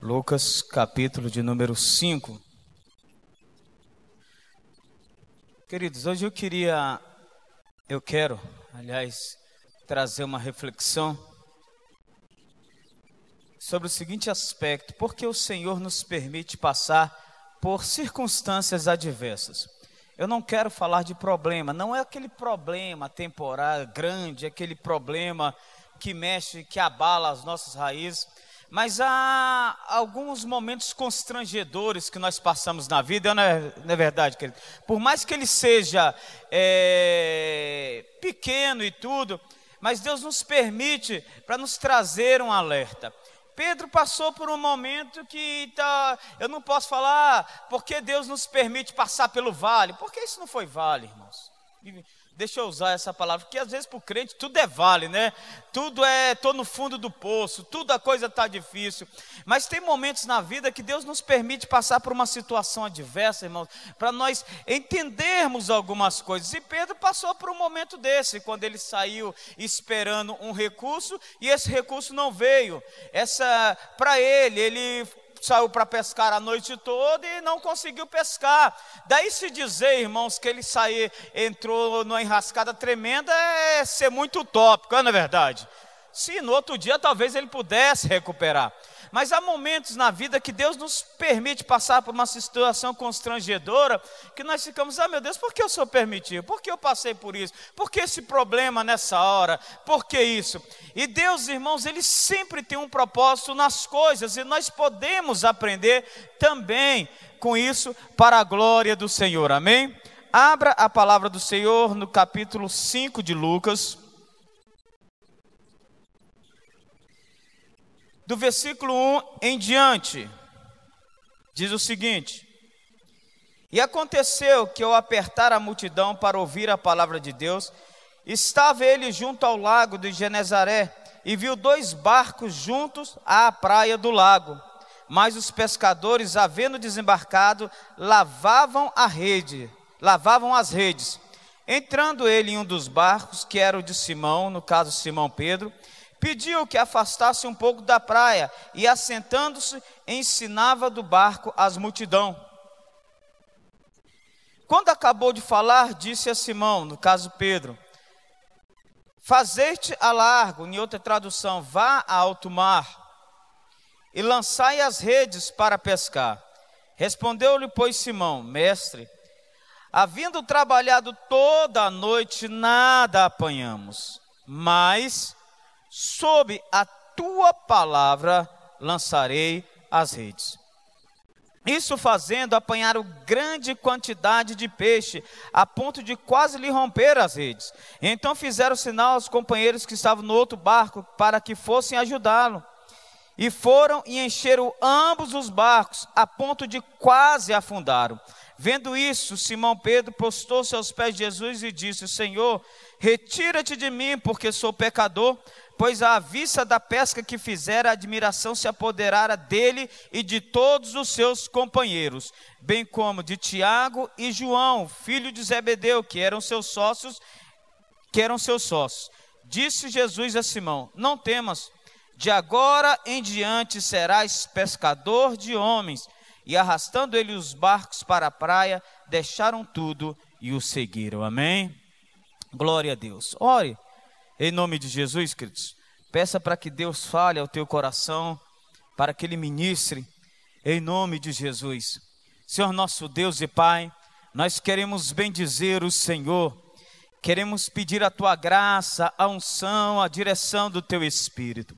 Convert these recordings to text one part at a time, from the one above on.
Lucas, capítulo de número 5. Queridos, hoje eu quero, trazer uma reflexão sobre o seguinte aspecto: por que o Senhor nos permite passar por circunstâncias adversas? Eu não quero falar de problema, não é aquele problema temporário, grande, aquele problema que mexe, que abala as nossas raízes, mas há alguns momentos constrangedores que nós passamos na vida, não é verdade, querido? Por mais que ele seja pequeno e tudo, mas Deus nos permite para nos trazer um alerta. Pedro passou por um momento que eu não posso falar porque Deus nos permite passar pelo vale, porque isso não foi vale, irmãos. Deixa eu usar essa palavra, porque às vezes para o crente tudo é vale, né? Tudo estou no fundo do poço, tudo a coisa está difícil. Mas tem momentos na vida que Deus nos permite passar por uma situação adversa, irmãos, para nós entendermos algumas coisas. E Pedro passou por um momento desse, quando ele saiu esperando um recurso, e esse recurso não veio. Para ele saiu para pescar a noite toda e não conseguiu pescar. Daí se dizer, irmãos, que ele entrou numa enrascada tremenda, é ser muito utópico, não é verdade? Sim, no outro dia talvez ele pudesse recuperar. Mas há momentos na vida que Deus nos permite passar por uma situação constrangedora, que nós ficamos, meu Deus, por que o Senhor permitiu? Por que eu passei por isso? Por que esse problema nessa hora? Por que isso? E Deus, irmãos, Ele sempre tem um propósito nas coisas, e nós podemos aprender também com isso para a glória do Senhor, amém? Abra a palavra do Senhor no capítulo 5 de Lucas, do versículo 1 em diante, diz o seguinte: E aconteceu que ao apertar a multidão para ouvir a palavra de Deus, estava ele junto ao lago de Genezaré, e viu 2 barcos juntos à praia do lago. Mas os pescadores, havendo desembarcado, lavavam as redes. Entrando ele em um dos barcos, que era o de Simão, no caso Simão Pedro, pediu que afastasse um pouco da praia, e assentando-se, ensinava do barco as multidão. Quando acabou de falar, disse a Simão, no caso Pedro: Fazei-te a largo, em outra tradução, vá a alto mar, e lançai as redes para pescar. Respondeu-lhe, pois, Simão: Mestre, havendo trabalhado toda a noite, nada apanhamos, mas sob a tua palavra lançarei as redes. Isso fazendo, apanharam grande quantidade de peixe, a ponto de quase lhe romper as redes. Então fizeram sinal aos companheiros que estavam no outro barco, para que fossem ajudá-lo. E foram e encheram ambos os barcos, a ponto de quase afundaram. Vendo isso, Simão Pedro postou-se aos pés de Jesus e disse: Senhor, retira-te de mim, porque sou pecador. Pois à vista da pesca que fizera, a admiração se apoderara dele e de todos os seus companheiros, bem como de Tiago e João, filho de Zebedeu, que eram seus sócios. Disse Jesus a Simão: Não temas, de agora em diante serás pescador de homens. E arrastando ele os barcos para a praia, deixaram tudo e o seguiram. Amém? Glória a Deus. Ore em nome de Jesus, queridos. Peça para que Deus fale ao teu coração, para que Ele ministre, em nome de Jesus. Senhor nosso Deus e Pai, nós queremos bendizer o Senhor, queremos pedir a Tua graça, a unção, a direção do Teu Espírito.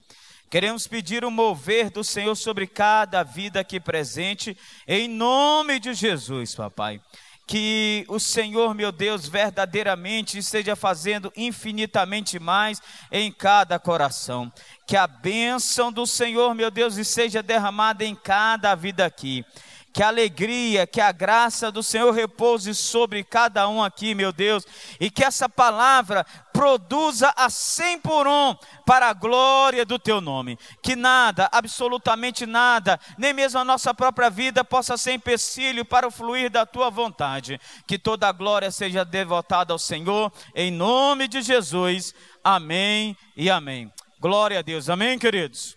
Queremos pedir o mover do Senhor sobre cada vida aqui presente, em nome de Jesus, papai. Que o Senhor, meu Deus, verdadeiramente esteja fazendo infinitamente mais em cada coração. Que a bênção do Senhor, meu Deus, esteja derramada em cada vida aqui. Que a alegria, que a graça do Senhor repouse sobre cada um aqui, meu Deus. E que essa palavra produza a 100 por 1 para a glória do Teu nome. Que nada, absolutamente nada, nem mesmo a nossa própria vida possa ser empecilho para o fluir da Tua vontade. Que toda a glória seja devotada ao Senhor, em nome de Jesus. Amém e amém. Glória a Deus. Amém, queridos?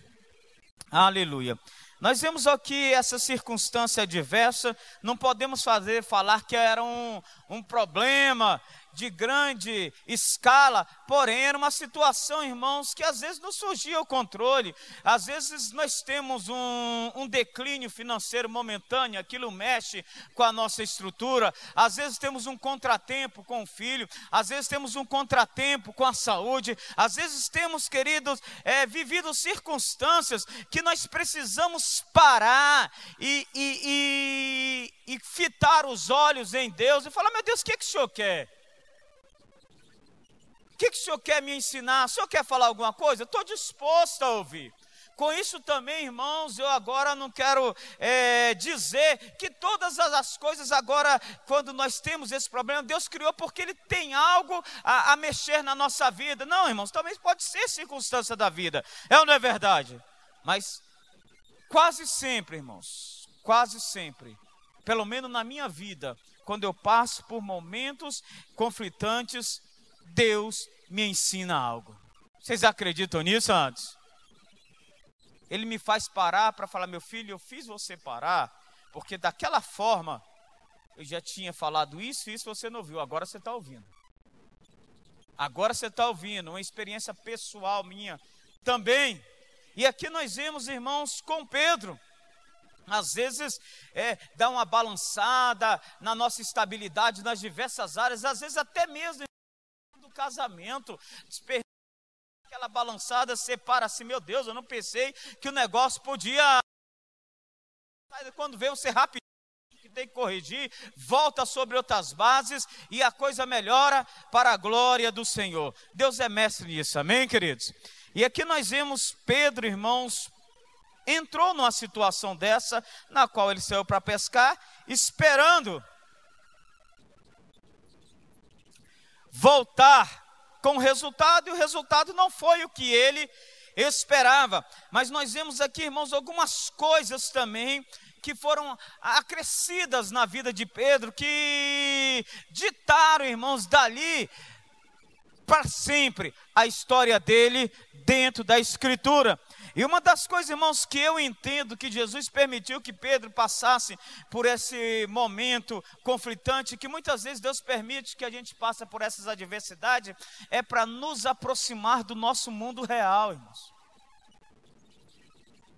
Aleluia. Nós vemos aqui essa circunstância adversa, não podemos falar que era um problema de grande escala, porém era uma situação, irmãos, que às vezes não surgia o controle, às vezes nós temos um declínio financeiro momentâneo, aquilo mexe com a nossa estrutura, às vezes temos um contratempo com o filho, às vezes temos um contratempo com a saúde, às vezes temos, queridos, vivido circunstâncias que nós precisamos parar e fitar os olhos em Deus e falar: meu Deus, o que o Senhor quer? O que o Senhor quer me ensinar? O Senhor quer falar alguma coisa? Estou disposto a ouvir. Com isso também, irmãos, eu agora não quero dizer que todas as coisas agora, quando nós temos esse problema, Deus criou porque Ele tem algo a mexer na nossa vida. Não, irmãos, talvez pode ser circunstância da vida. É ou não é verdade? Mas quase sempre, irmãos, quase sempre, pelo menos na minha vida, quando eu passo por momentos conflitantes, Deus me ensina algo. Vocês acreditam nisso antes? Ele me faz parar para falar: meu filho, eu fiz você parar, porque daquela forma, eu já tinha falado isso e isso você não ouviu, agora você está ouvindo. Agora você está ouvindo, uma experiência pessoal minha também. E aqui nós vemos, irmãos, com Pedro. Às vezes dá uma balançada na nossa estabilidade nas diversas áreas, às vezes até mesmo do casamento, aquela balançada, separa assim: meu Deus, eu não pensei que o negócio podia. Quando vê você rapidinho, que tem que corrigir, volta sobre outras bases e a coisa melhora para a glória do Senhor. Deus é mestre nisso, amém, queridos? E aqui nós vemos Pedro, irmãos, entrou numa situação dessa, na qual ele saiu para pescar, esperando voltar com o resultado, e o resultado não foi o que ele esperava. Mas nós vemos aqui, irmãos, algumas coisas também que foram acrescidas na vida de Pedro, que ditaram, irmãos, dali para sempre a história dele dentro da Escritura. E uma das coisas, irmãos, que eu entendo que Jesus permitiu que Pedro passasse por esse momento conflitante, que muitas vezes Deus permite que a gente passe por essas adversidades, é para nos aproximar do nosso mundo real, irmãos.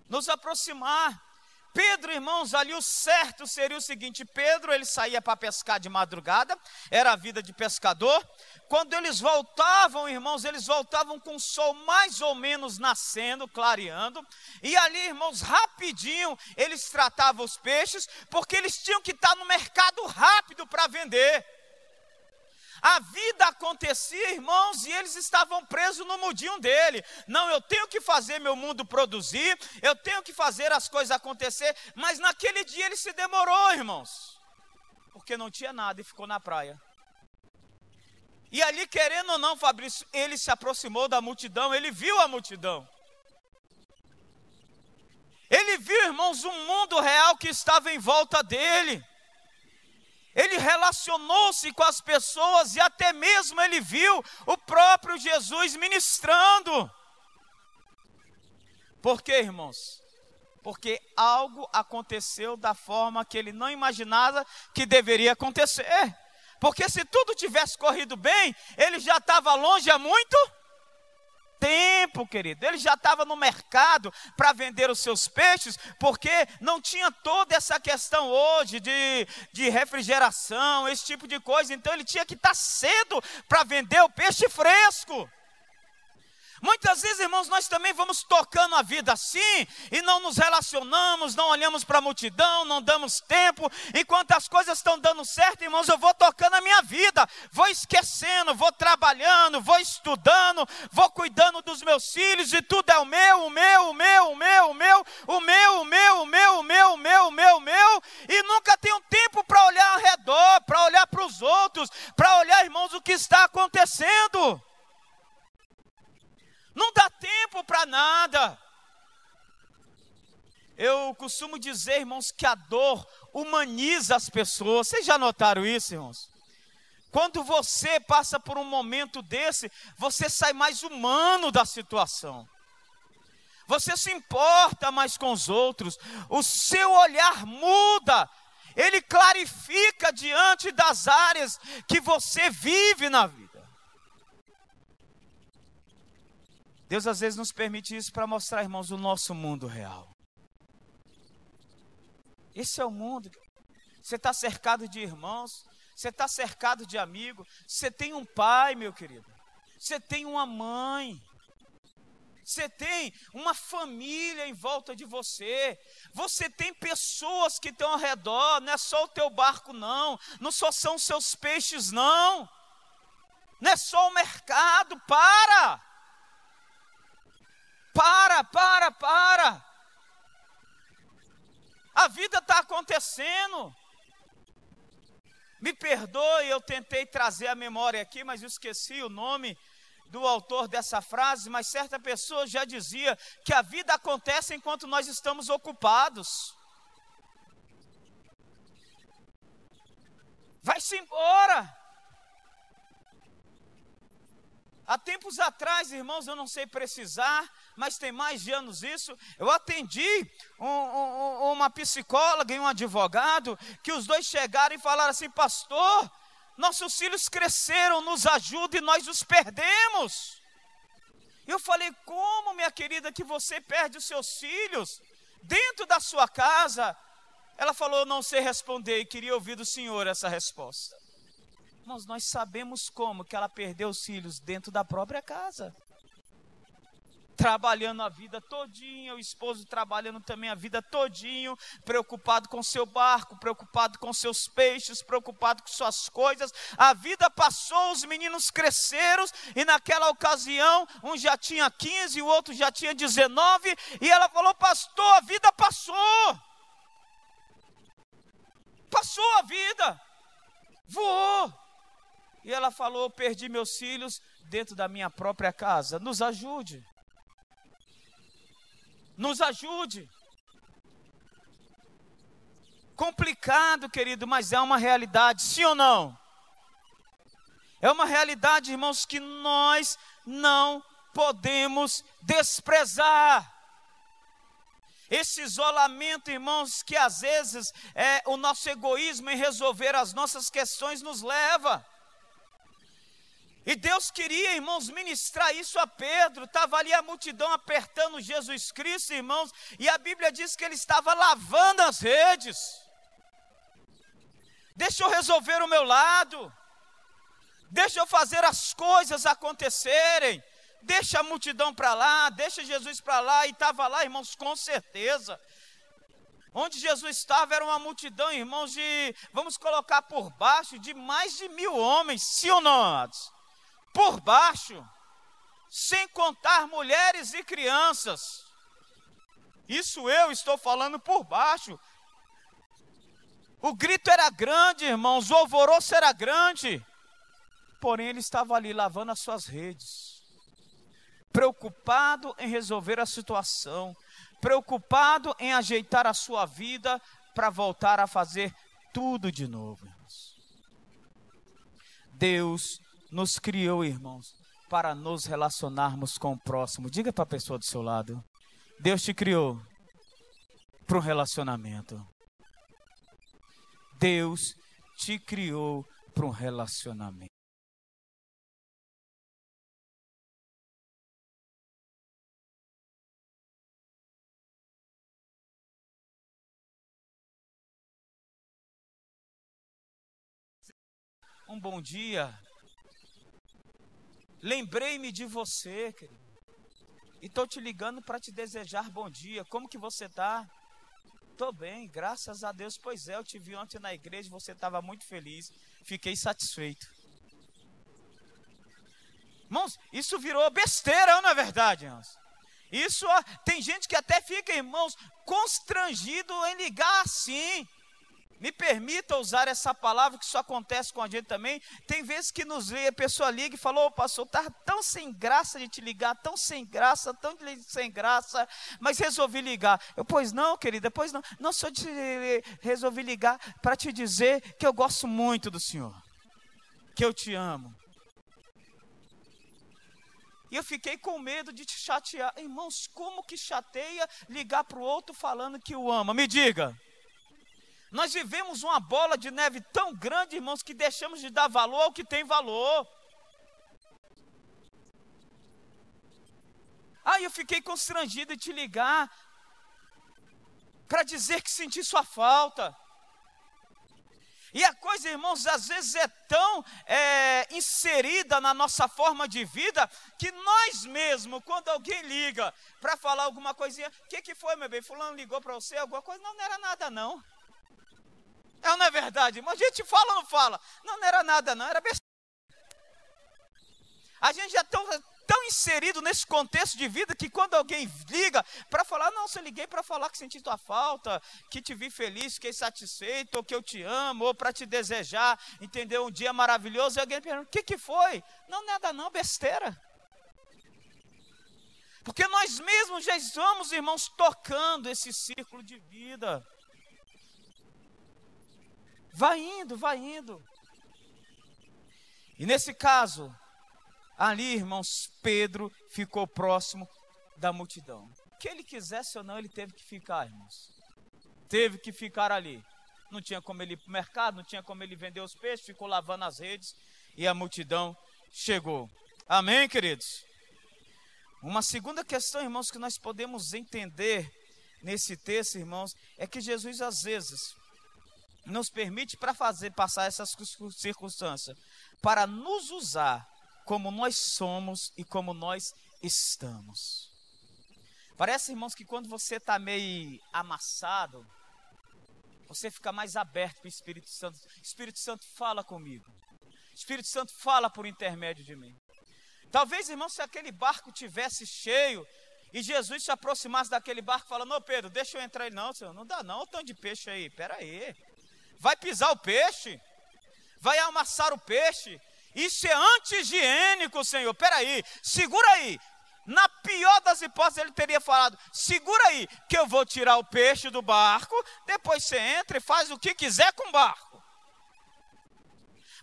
Nos aproximar. Pedro, irmãos, ali o certo seria o seguinte: Pedro, ele saía para pescar de madrugada, era a vida de pescador. Quando eles voltavam, irmãos, eles voltavam com o sol mais ou menos nascendo, clareando, e ali, irmãos, rapidinho, eles tratavam os peixes, porque eles tinham que estar no mercado rápido para vender. A vida acontecia, irmãos, e eles estavam presos no mundinho dele. Não, eu tenho que fazer meu mundo produzir, eu tenho que fazer as coisas acontecer, mas naquele dia ele se demorou, irmãos, porque não tinha nada e ficou na praia. E ali, querendo ou não, Fabrício, ele se aproximou da multidão, ele viu a multidão. Ele viu, irmãos, um mundo real que estava em volta dele. Ele relacionou-se com as pessoas e até mesmo ele viu o próprio Jesus ministrando. Por quê, irmãos? Porque algo aconteceu da forma que ele não imaginava que deveria acontecer. Porque se tudo tivesse corrido bem, ele já estava longe há muito tempo, querido. Ele já estava no mercado para vender os seus peixes, porque não tinha toda essa questão hoje de refrigeração, esse tipo de coisa. Então ele tinha que estar cedo para vender o peixe fresco. Muitas vezes, irmãos, nós também vamos tocando a vida assim, e não nos relacionamos, não olhamos para a multidão, não damos tempo. Enquanto as coisas estão dando certo, irmãos, eu vou tocando a minha vida, vou esquecendo, vou trabalhando, vou estudando, vou cuidando dos meus filhos, e tudo é o meu, e nunca tenho tempo para olhar ao redor, para olhar para os outros, para olhar, irmãos, o que está acontecendo. Não dá tempo para nada. Eu costumo dizer, irmãos, que a dor humaniza as pessoas. Vocês já notaram isso, irmãos? Quando você passa por um momento desse, você sai mais humano da situação. Você se importa mais com os outros. O seu olhar muda. Ele clarifica diante das áreas que você vive na vida. Deus às vezes nos permite isso para mostrar, irmãos, o nosso mundo real. Esse é o mundo. Você está cercado de irmãos, você está cercado de amigos, você tem um pai, meu querido, você tem uma mãe, você tem uma família em volta de você, você tem pessoas que estão ao redor, não é só o teu barco não só são os seus peixes não é só o mercado. Para! A vida está acontecendo. Me perdoe, eu tentei trazer a memória aqui, mas eu esqueci o nome do autor dessa frase, mas certa pessoa já dizia que a vida acontece enquanto nós estamos ocupados. Vai-se embora. Há tempos atrás, irmãos, eu não sei precisar, mas tem mais de anos isso, eu atendi uma psicóloga e um advogado, que os dois chegaram e falaram assim: pastor, nossos filhos cresceram, nos ajuda e nós os perdemos. Eu falei: como, minha querida, que você perde os seus filhos dentro da sua casa? Ela falou: eu não sei responder, e queria ouvir do senhor essa resposta. Irmãos, nós sabemos como que ela perdeu os filhos dentro da própria casa. Trabalhando a vida todinha, o esposo trabalhando também a vida todinho, preocupado com seu barco, preocupado com seus peixes, preocupado com suas coisas. A vida passou, os meninos cresceram, e naquela ocasião, um já tinha 15 e o outro já tinha 19, e ela falou: pastor, a vida passou. Passou a vida, voou. E ela falou: perdi meus filhos dentro da minha própria casa. Nos ajude. Nos ajude. Complicado, querido, mas é uma realidade, sim ou não? É uma realidade, irmãos, que nós não podemos desprezar. Esse isolamento, irmãos, que às vezes o nosso egoísmo em resolver as nossas questões nos leva. E Deus queria, irmãos, ministrar isso a Pedro. Estava ali a multidão apertando Jesus Cristo, irmãos, e a Bíblia diz que ele estava lavando as redes. Deixa eu resolver o meu lado, deixa eu fazer as coisas acontecerem, deixa a multidão para lá, deixa Jesus para lá. E estava lá, irmãos, com certeza. Onde Jesus estava era uma multidão, irmãos, vamos colocar por baixo, de mais de 1000 homens, sim ou não, amados? Por baixo, sem contar mulheres e crianças. Isso eu estou falando por baixo. O grito era grande, irmãos, o alvoroço era grande. Porém, ele estava ali lavando as suas redes, preocupado em resolver a situação, preocupado em ajeitar a sua vida para voltar a fazer tudo de novo, irmãos. Deus nos criou, irmãos, para nos relacionarmos com o próximo. Diga para a pessoa do seu lado: Deus te criou para um relacionamento. Deus te criou para um relacionamento. Um bom dia. Lembrei-me de você, querido, e estou te ligando para te desejar bom dia. Como que você está? Estou bem, graças a Deus. Pois é, eu te vi ontem na igreja, você estava muito feliz. Fiquei satisfeito. Irmãos, isso virou besteira, não é verdade, irmãos? Isso, tem gente que até fica, irmãos, constrangido em ligar assim. Me permita usar essa palavra, que isso acontece com a gente também. Tem vezes que a pessoa liga e fala: ô pastor, está tão sem graça de te ligar, tão sem graça, mas resolvi ligar. Eu: pois não, querida, pois não. Não, só resolvi ligar para te dizer que eu gosto muito do Senhor, que eu te amo. E eu fiquei com medo de te chatear. Irmãos, como que chateia ligar para o outro falando que o ama? Me diga. Nós vivemos uma bola de neve tão grande, irmãos, que deixamos de dar valor ao que tem valor. Eu fiquei constrangido de te ligar para dizer que senti sua falta. E a coisa, irmãos, às vezes é tão inserida na nossa forma de vida, que nós mesmos, quando alguém liga para falar alguma coisinha, o que foi, meu bem? Fulano ligou para você, alguma coisa? Não era nada não. Não é verdade, irmão? A gente fala ou não fala? Não era nada não, era besteira. A gente já é tão inserido nesse contexto de vida, que quando alguém liga para falar, não, se eu liguei para falar que senti tua falta, que te vi feliz, fiquei satisfeito, ou que eu te amo, ou para te desejar, entendeu? Um dia maravilhoso, e alguém pergunta, o que foi? Não, nada não, besteira. Porque nós mesmos já estamos, irmãos, tocando esse círculo de vida. Vai indo, vai indo. E nesse caso, ali, irmãos, Pedro ficou próximo da multidão. Que ele quisesse ou não, ele teve que ficar, irmãos. Teve que ficar ali. Não tinha como ele ir para o mercado, não tinha como ele vender os peixes, ficou lavando as redes e a multidão chegou. Amém, queridos? Uma segunda questão, irmãos, que nós podemos entender nesse texto, irmãos, é que Jesus, às vezes, nos permite para passar essas circunstâncias, para nos usar como nós somos e como nós estamos. Parece, irmãos, que quando você está meio amassado, você fica mais aberto para o Espírito Santo. Espírito Santo, fala comigo. Espírito Santo, fala por intermédio de mim. Talvez, irmãos, se aquele barco tivesse cheio e Jesus se aproximasse daquele barco falando, ô Pedro, deixa eu entrar aí. Não, senhor, não dá não, o tanto de peixe aí, pera aí. Vai pisar o peixe? Vai amassar o peixe? Isso é anti-higiênico, Senhor. Peraí, segura aí. Na pior das hipóteses, ele teria falado, segura aí, que eu vou tirar o peixe do barco, depois você entra e faz o que quiser com o barco.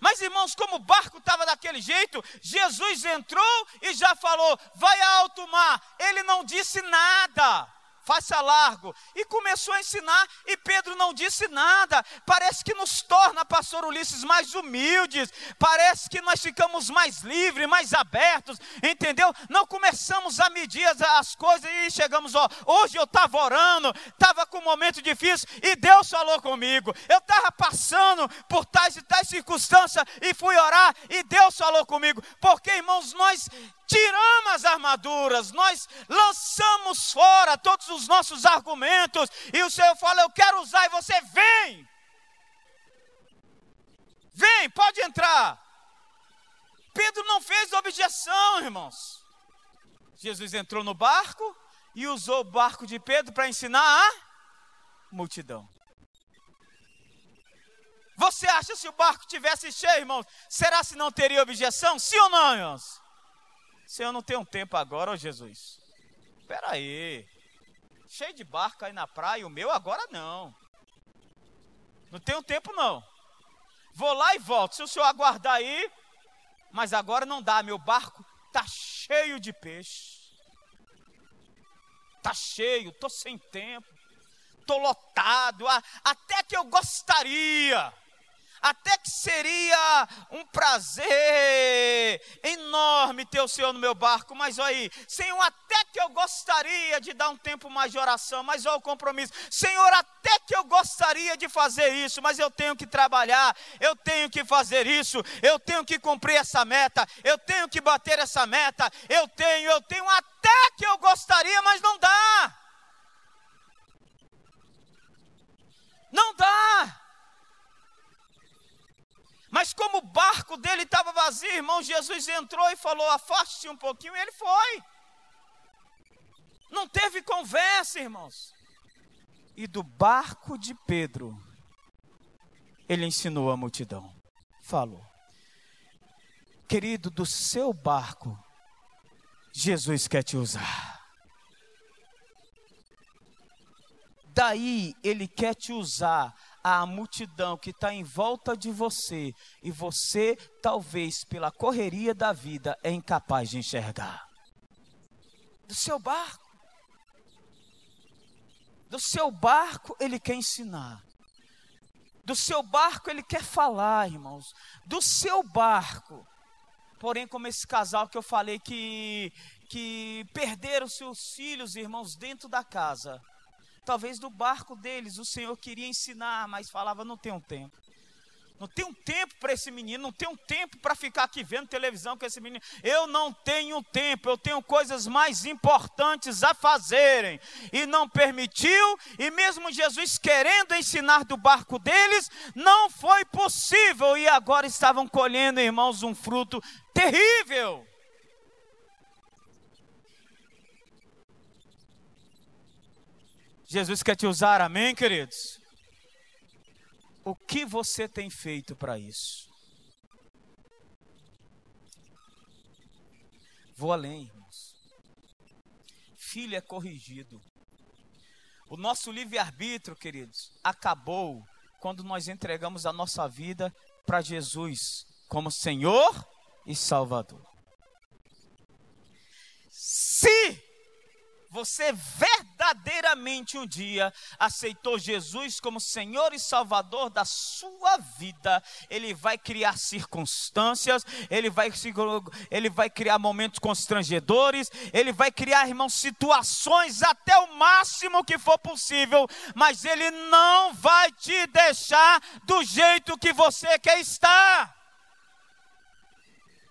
Mas, irmãos, como o barco estava daquele jeito, Jesus entrou e já falou, vai a alto mar. Ele não disse nada. Faça largo, e começou a ensinar, e Pedro não disse nada. Parece que nos torna, pastor Ulisses, mais humildes, parece que nós ficamos mais livres, mais abertos, entendeu? Não começamos a medir as coisas, e chegamos, hoje eu estava orando, estava com um momento difícil, e Deus falou comigo, eu estava passando por tais e tais circunstâncias, e fui orar, e Deus falou comigo, porque, irmãos, nós tiramos as armaduras, nós lançamos fora todos os nossos argumentos, e o Senhor fala, eu quero usar, e você vem, pode entrar. Pedro não fez objeção, irmãos. Jesus entrou no barco e usou o barco de Pedro para ensinar a multidão. Você acha, se o barco tivesse cheio, irmãos, será se não teria objeção? Sim ou não, irmãos? Se eu não tenho tempo agora, Jesus. Espera aí. Cheio de barco aí na praia, o meu agora não. Não tenho tempo não. Vou lá e volto. Se o senhor aguardar aí, mas agora não dá, meu barco está cheio de peixe. Está cheio, estou sem tempo. Estou lotado, até que eu gostaria. Até que seria um prazer enorme ter o Senhor no meu barco, mas olha aí, Senhor, até que eu gostaria de dar um tempo mais de oração, mas olha o compromisso, Senhor, até que eu gostaria de fazer isso, mas eu tenho que trabalhar, eu tenho que fazer isso, eu tenho que cumprir essa meta, eu tenho que bater essa meta, eu tenho, até que eu gostaria, mas não dá. Não dá. Mas como o barco dele estava vazio, irmão, Jesus entrou e falou, afaste-se um pouquinho, e ele foi. Não teve conversa, irmãos. E do barco de Pedro, ele ensinou a multidão. Falou. Querido, do seu barco, Jesus quer te usar. Daí ele quer te usar a multidão que está em volta de você, e você talvez pela correria da vida é incapaz de enxergar. Do seu barco. Do seu barco Ele quer ensinar. Do seu barco Ele quer falar, irmãos. Do seu barco. Porém, como esse casal que eu falei que perderam seus filhos, irmãos, dentro da casa. Talvez do barco deles o Senhor queria ensinar, mas falava, não tenho tempo. Não tenho tempo para esse menino, não tenho tempo para ficar aqui vendo televisão com esse menino. Eu não tenho tempo, eu tenho coisas mais importantes a fazerem. E não permitiu, e mesmo Jesus querendo ensinar do barco deles, não foi possível. E agora estavam colhendo, irmãos, um fruto terrível. Jesus quer te usar, amém, queridos? O que você tem feito para isso? Vou além, irmãos. Filho é corrigido. O nosso livre-arbítrio, queridos, acabou quando nós entregamos a nossa vida para Jesus como Senhor e Salvador. Se você verdadeiramente um dia aceitou Jesus como Senhor e Salvador da sua vida, Ele vai criar circunstâncias, Ele vai criar momentos constrangedores, Ele vai criar, irmãos, situações até o máximo que for possível, mas Ele não vai te deixar do jeito que você quer estar.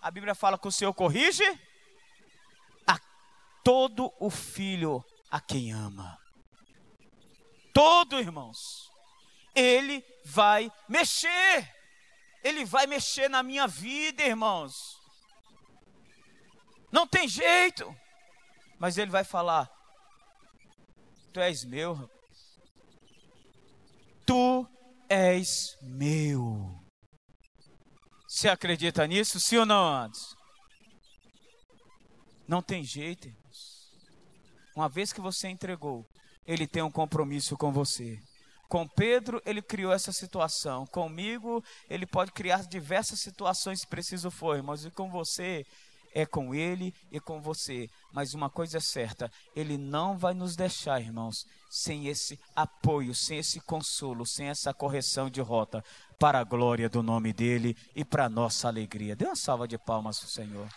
A Bíblia fala que o Senhor corrige todo o filho a quem ama. Todo, irmãos. Ele vai mexer. Ele vai mexer na minha vida, irmãos. Não tem jeito. Mas Ele vai falar, tu és meu. Tu és meu. Você acredita nisso? Sim ou não, antes? Não tem jeito, irmãos. Uma vez que você entregou, Ele tem um compromisso com você. Com Pedro, Ele criou essa situação. Comigo, Ele pode criar diversas situações se preciso for, irmãos. E com você, é com Ele e com você. Mas uma coisa é certa, Ele não vai nos deixar, irmãos, sem esse apoio, sem esse consolo, sem essa correção de rota, para a glória do nome dEle e para a nossa alegria. Dê uma salva de palmas ao Senhor.